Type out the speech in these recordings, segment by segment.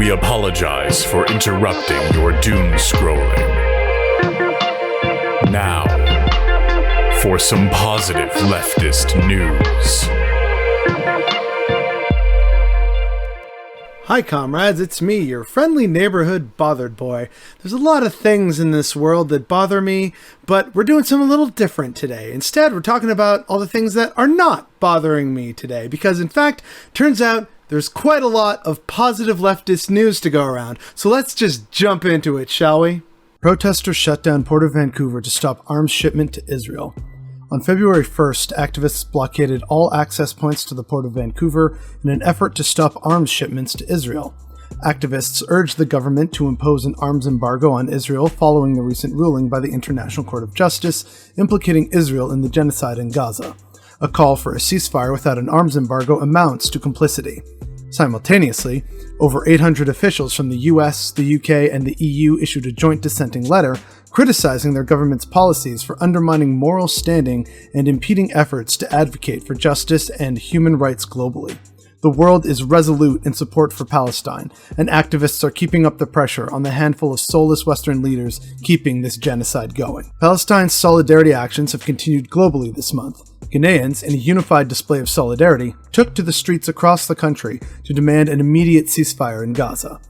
We apologize for interrupting your doom scrolling. Now, for some positive leftist news. Hi comrades, it's me, your friendly neighborhood bothered boy. There's a lot of things in this world that bother me, but we're doing something a little different today. Instead, we're talking about all the things that are not bothering me today, because in fact, turns out there's quite a lot of positive leftist news to go around. So let's just jump into it, shall we? Protesters shut down Port of Vancouver to stop arms shipment to Israel. On February 1st, activists blockaded all access points to the Port of Vancouver in an effort to stop arms shipments to Israel. Activists urged the government to impose an arms embargo on Israel following the recent ruling by the International Court of Justice implicating Israel in the genocide in Gaza. A call for a ceasefire without an arms embargo amounts to complicity. Simultaneously, over 800 officials from the US, the UK, and the EU issued a joint dissenting letter criticizing their government's policies for undermining moral standing and impeding efforts to advocate for justice and human rights globally. The world is resolute in support for Palestine, and activists are keeping up the pressure on the handful of soulless Western leaders keeping this genocide going. Palestine's solidarity actions have continued globally this month. Ghanaians, in a unified display of solidarity, took to the streets across the country to demand an immediate ceasefire in Gaza.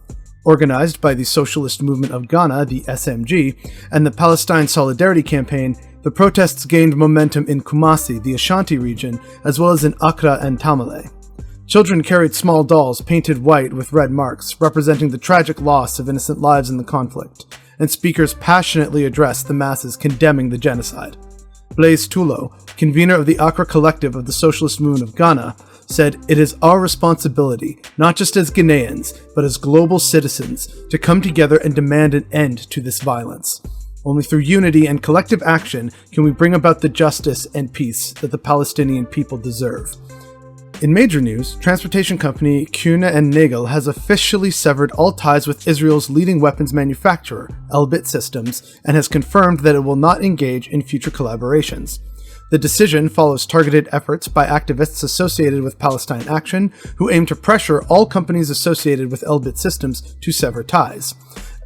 Organized by the Socialist Movement of Ghana, the SMG, and the Palestine Solidarity Campaign, the protests gained momentum in Kumasi, the Ashanti region, as well as in Accra and Tamale. Children carried small dolls painted white with red marks, representing the tragic loss of innocent lives in the conflict, and speakers passionately addressed the masses condemning the genocide. Blaise Tulo, convener of the Accra Collective of the Socialist Movement of Ghana, said, "It is our responsibility, not just as Ghanaians, but as global citizens, to come together and demand an end to this violence. Only through unity and collective action can we bring about the justice and peace that the Palestinian people deserve." In major news, transportation company Kuehne & Nagel has officially severed all ties with Israel's leading weapons manufacturer, Elbit Systems, and has confirmed that it will not engage in future collaborations. The decision follows targeted efforts by activists associated with Palestine Action, who aim to pressure all companies associated with Elbit Systems to sever ties.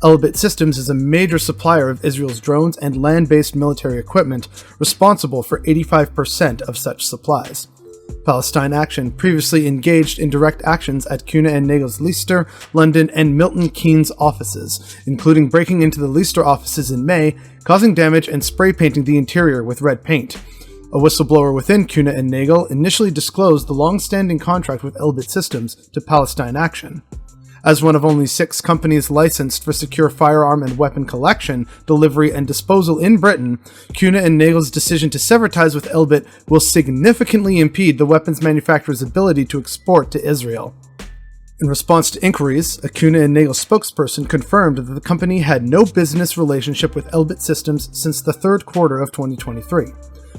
Elbit Systems is a major supplier of Israel's drones and land-based military equipment, responsible for 85% of such supplies. Palestine Action previously engaged in direct actions at Kuehne & Nagel's Leicester, London, and Milton Keynes offices, including breaking into the Leicester offices in May, causing damage and spray painting the interior with red paint. A whistleblower within Kuehne & Nagel initially disclosed the long-standing contract with Elbit Systems to Palestine Action. As one of only 6 companies licensed for secure firearm and weapon collection, delivery, and disposal in Britain, Kuehne & Nagel's decision to sever ties with Elbit will significantly impede the weapons manufacturer's ability to export to Israel. In response to inquiries, a Kuehne & Nagel spokesperson confirmed that the company had no business relationship with Elbit Systems since the third quarter of 2023.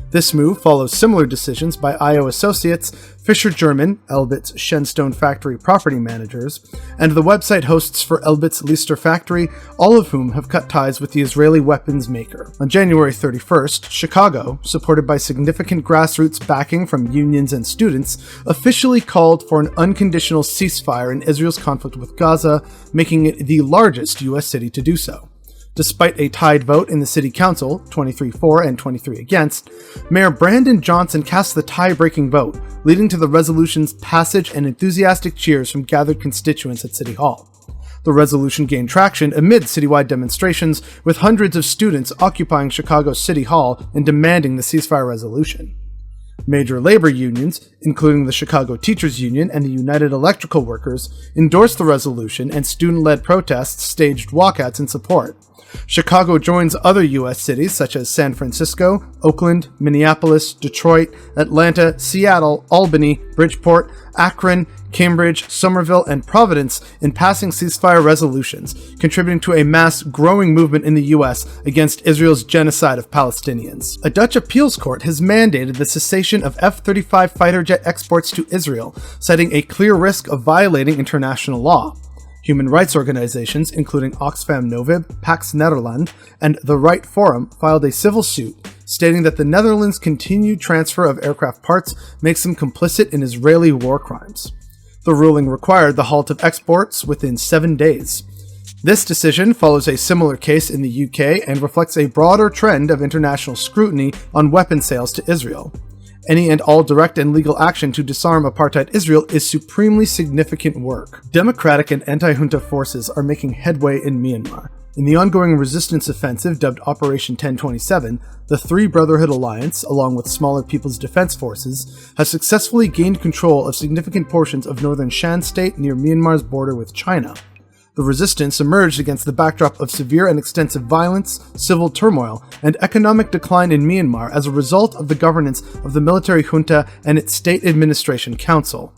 This move follows similar decisions by IO Associates, Fisher German, Elbit's Shenstone factory property managers, and the website hosts for Elbit's Leicester factory, all of whom have cut ties with the Israeli weapons maker. On January 31st, Chicago, supported by significant grassroots backing from unions and students, officially called for an unconditional ceasefire in Israel's conflict with Gaza, making it the largest U.S. city to do so. Despite a tied vote in the city council, 23-4 and 23 against, Mayor Brandon Johnson cast the tie-breaking vote, leading to the resolution's passage and enthusiastic cheers from gathered constituents at City Hall. The resolution gained traction amid citywide demonstrations, with hundreds of students occupying Chicago's City Hall and demanding the ceasefire resolution. Major labor unions, including the Chicago Teachers Union and the United Electrical Workers, endorsed the resolution, and student-led protests staged walkouts in support. Chicago joins other U.S. cities such as San Francisco, Oakland, Minneapolis, Detroit, Atlanta, Seattle, Albany, Bridgeport, Akron, Cambridge, Somerville, and Providence in passing ceasefire resolutions, contributing to a mass growing movement in the U.S. against Israel's genocide of Palestinians. A Dutch appeals court has mandated the cessation of F-35 fighter jet exports to Israel, citing a clear risk of violating international law. Human rights organizations, including Oxfam Novib, Pax Nederland, and The Right Forum, filed a civil suit, stating that the Netherlands' continued transfer of aircraft parts makes them complicit in Israeli war crimes. The ruling required the halt of exports within 7 days. This decision follows a similar case in the UK and reflects a broader trend of international scrutiny on weapon sales to Israel. Any and all direct and legal action to disarm apartheid Israel is supremely significant work. Democratic and anti-junta forces are making headway in Myanmar. In the ongoing resistance offensive dubbed Operation 1027, the Three Brotherhood Alliance, along with smaller People's Defense Forces, have successfully gained control of significant portions of northern Shan State near Myanmar's border with China. The resistance emerged against the backdrop of severe and extensive violence, civil turmoil, and economic decline in Myanmar as a result of the governance of the military junta and its State Administration Council.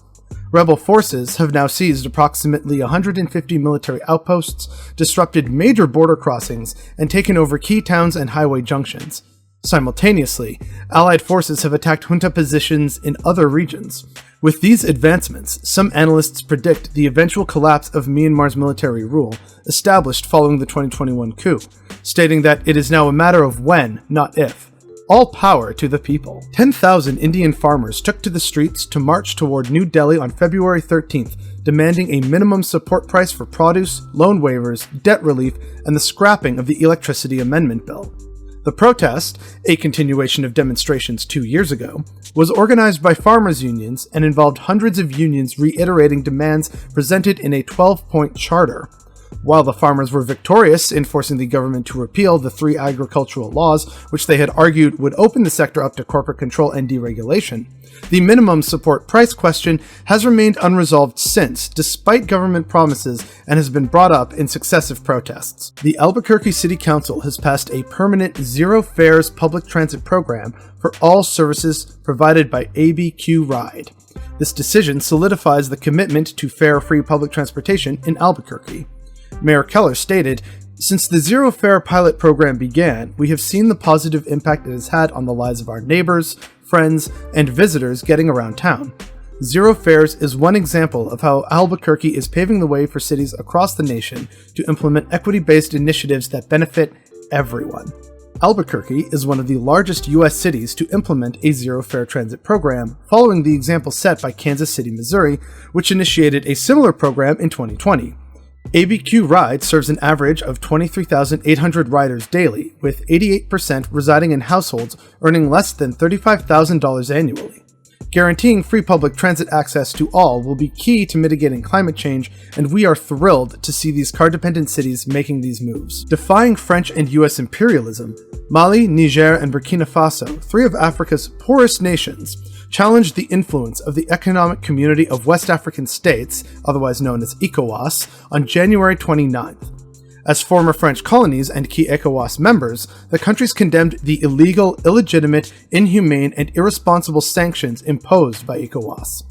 Rebel forces have now seized approximately 150 military outposts, disrupted major border crossings, and taken over key towns and highway junctions. Simultaneously, Allied forces have attacked junta positions in other regions. With these advancements, some analysts predict the eventual collapse of Myanmar's military rule, established following the 2021 coup, stating that it is now a matter of when, not if. All power to the people. 10,000 Indian farmers took to the streets to march toward New Delhi on February 13th, demanding a minimum support price for produce, loan waivers, debt relief, and the scrapping of the Electricity Amendment Bill. The protest, a continuation of demonstrations 2 years ago, was organized by farmers' unions and involved hundreds of unions reiterating demands presented in a 12-point charter. While the farmers were victorious in forcing the government to repeal the 3 agricultural laws, which they had argued would open the sector up to corporate control and deregulation, the minimum support price question has remained unresolved since, despite government promises, and has been brought up in successive protests. The Albuquerque City Council has passed a permanent zero fares public transit program for all services provided by ABQ Ride. This decision solidifies the commitment to fare-free public transportation in Albuquerque. Mayor Keller stated, "Since the Zero Fare pilot program began, we have seen the positive impact it has had on the lives of our neighbors, friends, and visitors getting around town. Zero Fares is one example of how Albuquerque is paving the way for cities across the nation to implement equity-based initiatives that benefit everyone." Albuquerque is one of the largest U.S. cities to implement a zero-fare transit program, following the example set by Kansas City, Missouri, which initiated a similar program in 2020. ABQ Ride serves an average of 23,800 riders daily, with 88% residing in households earning less than $35,000 annually. Guaranteeing free public transit access to all will be key to mitigating climate change, and we are thrilled to see these car-dependent cities making these moves. Defying French and US imperialism, Mali, Niger, and Burkina Faso, 3 of Africa's poorest nations, challenged the influence of the Economic Community of West African States, otherwise known as ECOWAS, on January 29th. As former French colonies and key ECOWAS members, the countries condemned the illegal, illegitimate, inhumane, and irresponsible sanctions imposed by ECOWAS.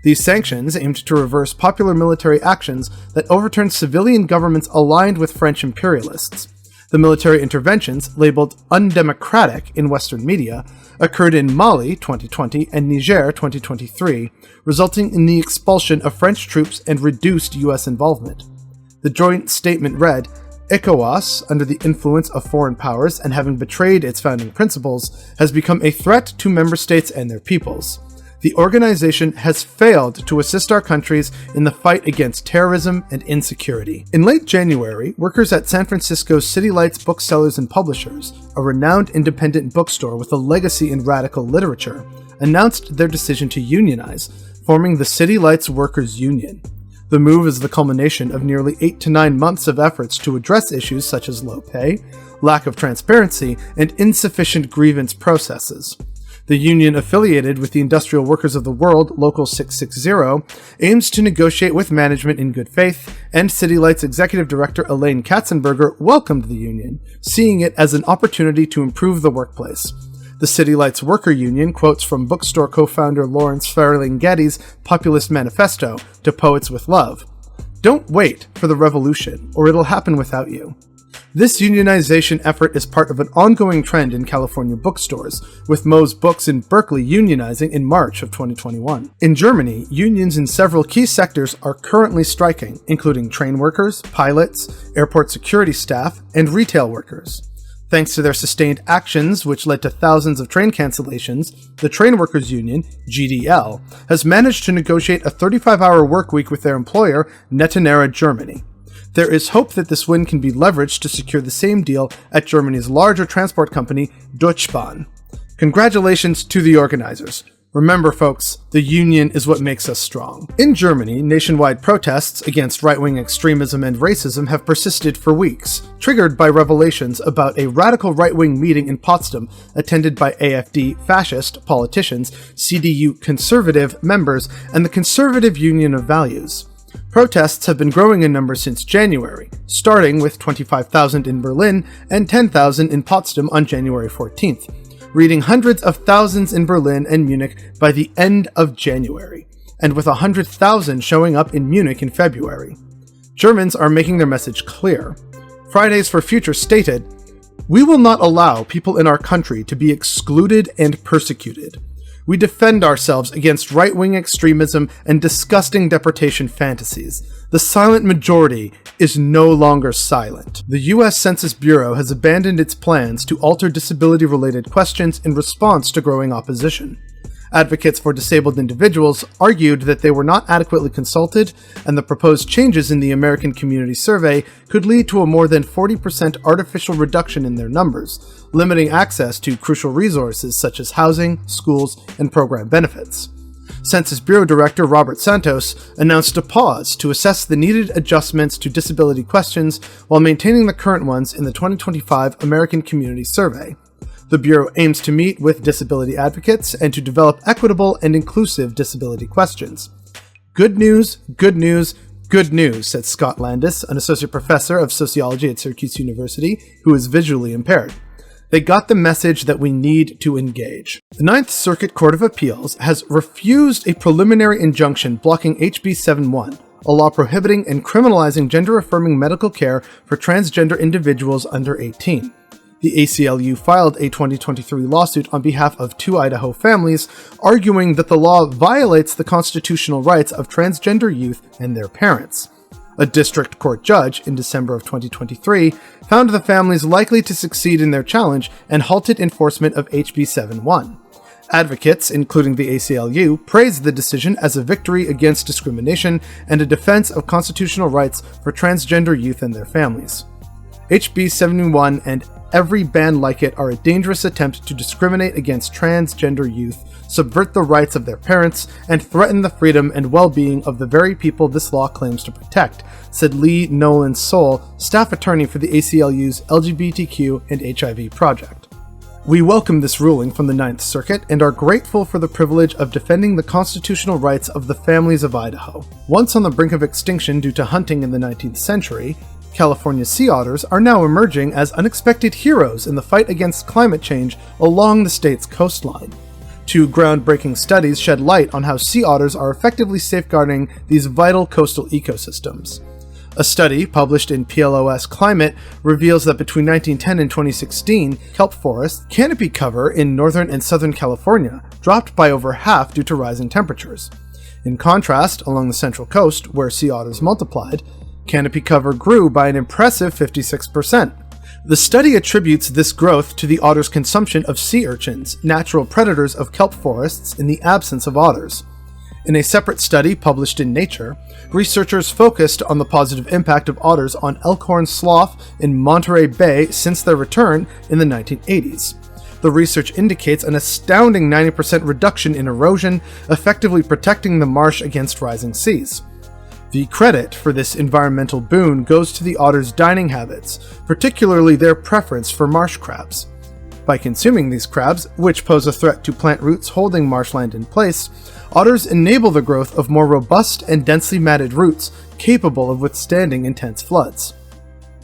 These sanctions aimed to reverse popular military actions that overturned civilian governments aligned with French imperialists. The military interventions, labeled undemocratic in Western media, occurred in Mali 2020 and Niger 2023, resulting in the expulsion of French troops and reduced US involvement. The joint statement read, "ECOWAS, under the influence of foreign powers and having betrayed its founding principles, has become a threat to member states and their peoples. The organization has failed to assist our countries in the fight against terrorism and insecurity." In late January, workers at San Francisco's City Lights Booksellers and Publishers, a renowned independent bookstore with a legacy in radical literature, announced their decision to unionize, forming the City Lights Workers Union. The move is the culmination of nearly 8 to 9 months of efforts to address issues such as low pay, lack of transparency, and insufficient grievance processes. The union, affiliated with the Industrial Workers of the World, Local 660, aims to negotiate with management in good faith, and City Lights Executive Director Elaine Katzenberger welcomed the union, seeing it as an opportunity to improve the workplace. The City Lights Worker Union quotes from bookstore co-founder Lawrence Ferlinghetti's Populist Manifesto, To Poets with Love. "Don't wait for the revolution, or it'll happen without you." This unionization effort is part of an ongoing trend in California bookstores, with Moe's Books in Berkeley unionizing in March of 2021. In Germany, unions in several key sectors are currently striking, including train workers, pilots, airport security staff, and retail workers. Thanks to their sustained actions, which led to thousands of train cancellations, the Train Workers Union, GDL, has managed to negotiate a 35-hour workweek with their employer, Netanera Germany. There is hope that this win can be leveraged to secure the same deal at Germany's larger transport company, Deutsche Bahn. Congratulations to the organizers. Remember, folks, the union is what makes us strong. In Germany, nationwide protests against right-wing extremism and racism have persisted for weeks, triggered by revelations about a radical right-wing meeting in Potsdam attended by AfD fascist politicians, CDU conservative members, and the Conservative Union of Values. Protests have been growing in number since January, starting with 25,000 in Berlin and 10,000 in Potsdam on January 14th. Reaching hundreds of thousands in Berlin and Munich by the end of January, and with 100,000 showing up in Munich in February. Germans are making their message clear. Fridays for Future stated, "We will not allow people in our country to be excluded and persecuted. We defend ourselves against right-wing extremism and disgusting deportation fantasies. The silent majority is no longer silent." The U.S. Census Bureau has abandoned its plans to alter disability-related questions in response to growing opposition. Advocates for disabled individuals argued that they were not adequately consulted, and the proposed changes in the American Community Survey could lead to a more than 40% artificial reduction in their numbers, limiting access to crucial resources such as housing, schools, and program benefits. Census Bureau Director Robert Santos announced a pause to assess the needed adjustments to disability questions while maintaining the current ones in the 2025 American Community Survey. The Bureau aims to meet with disability advocates and to develop equitable and inclusive disability questions. Good news, good news, good news, said Scott Landis, an associate professor of sociology at Syracuse University, who is visually impaired. They got the message that we need to engage. The Ninth Circuit Court of Appeals has refused a preliminary injunction blocking HB 71, a law prohibiting and criminalizing gender-affirming medical care for transgender individuals under 18. The ACLU filed a 2023 lawsuit on behalf of 2 Idaho families, arguing that the law violates the constitutional rights of transgender youth and their parents. A district court judge in December of 2023 found the families likely to succeed in their challenge and halted enforcement of HB 71. Advocates, including the ACLU, praised the decision as a victory against discrimination and a defense of constitutional rights for transgender youth and their families. HB 71 and every ban like it are a dangerous attempt to discriminate against transgender youth, subvert the rights of their parents, and threaten the freedom and well-being of the very people this law claims to protect, said Lee Nolan Soul, staff attorney for the ACLU's LGBTQ and HIV project. We welcome this ruling from the Ninth Circuit and are grateful for the privilege of defending the constitutional rights of the families of Idaho. Once on the brink of extinction due to hunting in the 19th century, California sea otters are now emerging as unexpected heroes in the fight against climate change along the state's coastline. 2 groundbreaking studies shed light on how sea otters are effectively safeguarding these vital coastal ecosystems. A study published in PLOS Climate reveals that between 1910 and 2016, kelp forest canopy cover in northern and southern California dropped by over half due to rising temperatures. In contrast, along the central coast, where sea otters multiplied, canopy cover grew by an impressive 56%. The study attributes this growth to the otter's consumption of sea urchins, natural predators of kelp forests in the absence of otters. In a separate study published in Nature, researchers focused on the positive impact of otters on elkhorn sloth in Monterey Bay since their return in the 1980s. The research indicates an astounding 90% reduction in erosion, effectively protecting the marsh against rising seas. The credit for this environmental boon goes to the otter's dining habits, particularly their preference for marsh crabs. By consuming these crabs, which pose a threat to plant roots holding marshland in place, otters enable the growth of more robust and densely matted roots capable of withstanding intense floods.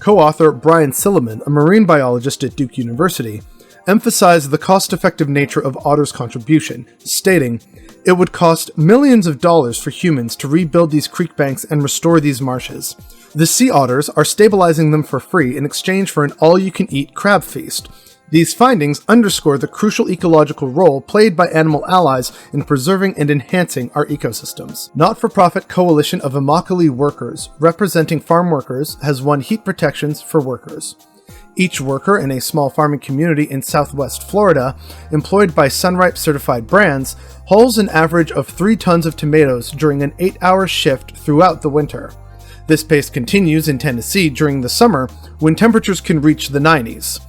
Co-author Brian Silliman, a marine biologist at Duke University, emphasized the cost-effective nature of otters' contribution, stating, "It would cost millions of dollars for humans to rebuild these creek banks and restore these marshes. The sea otters are stabilizing them for free in exchange for an all-you-can-eat crab feast. These findings underscore the crucial ecological role played by animal allies in preserving and enhancing our ecosystems." Not-for-profit coalition of Immokalee workers, representing farm workers, has won heat protections for workers. Each worker in a small farming community in southwest Florida, employed by Sunripe certified brands, hauls an average of 3 tons of tomatoes during an 8-hour shift throughout the winter. This pace continues in Tennessee during the summer, when temperatures can reach the 90s.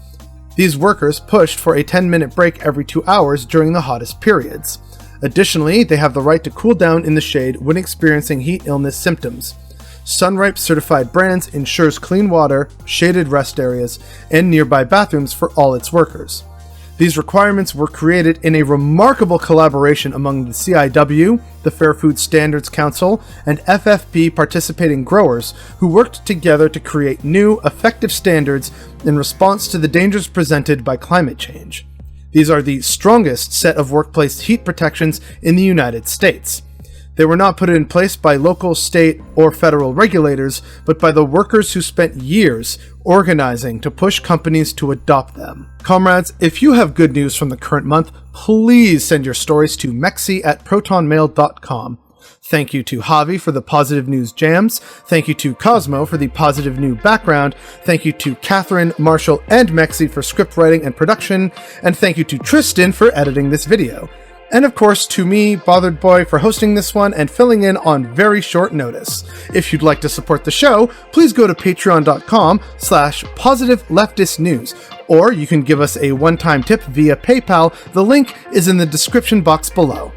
These workers pushed for a 10-minute break every 2 hours during the hottest periods. Additionally, they have the right to cool down in the shade when experiencing heat illness symptoms. Sunripe certified brands ensures clean water, shaded rest areas, and nearby bathrooms for all its workers. These requirements were created in a remarkable collaboration among the CIW, the Fair Food Standards Council, and FFP participating growers who worked together to create new, effective standards in response to the dangers presented by climate change. These are the strongest set of workplace heat protections in the United States. They were not put in place by local, state, or federal regulators, but by the workers who spent years organizing to push companies to adopt them. Comrades, if you have good news from the current month, please send your stories to mexi@protonmail.com. Thank you to Javi for the positive news jams. Thank you to Cosmo for the positive new background. Thank you to Catherine, Marshall, and Mexi for script writing and production. And thank you to Tristan for editing this video. And of course to me, Bothered Boy, for hosting this one and filling in on very short notice. If you'd like to support the show, please go to patreon.com/positiveleftistnews, or you can give us a one-time tip via PayPal. The link is in the description box below.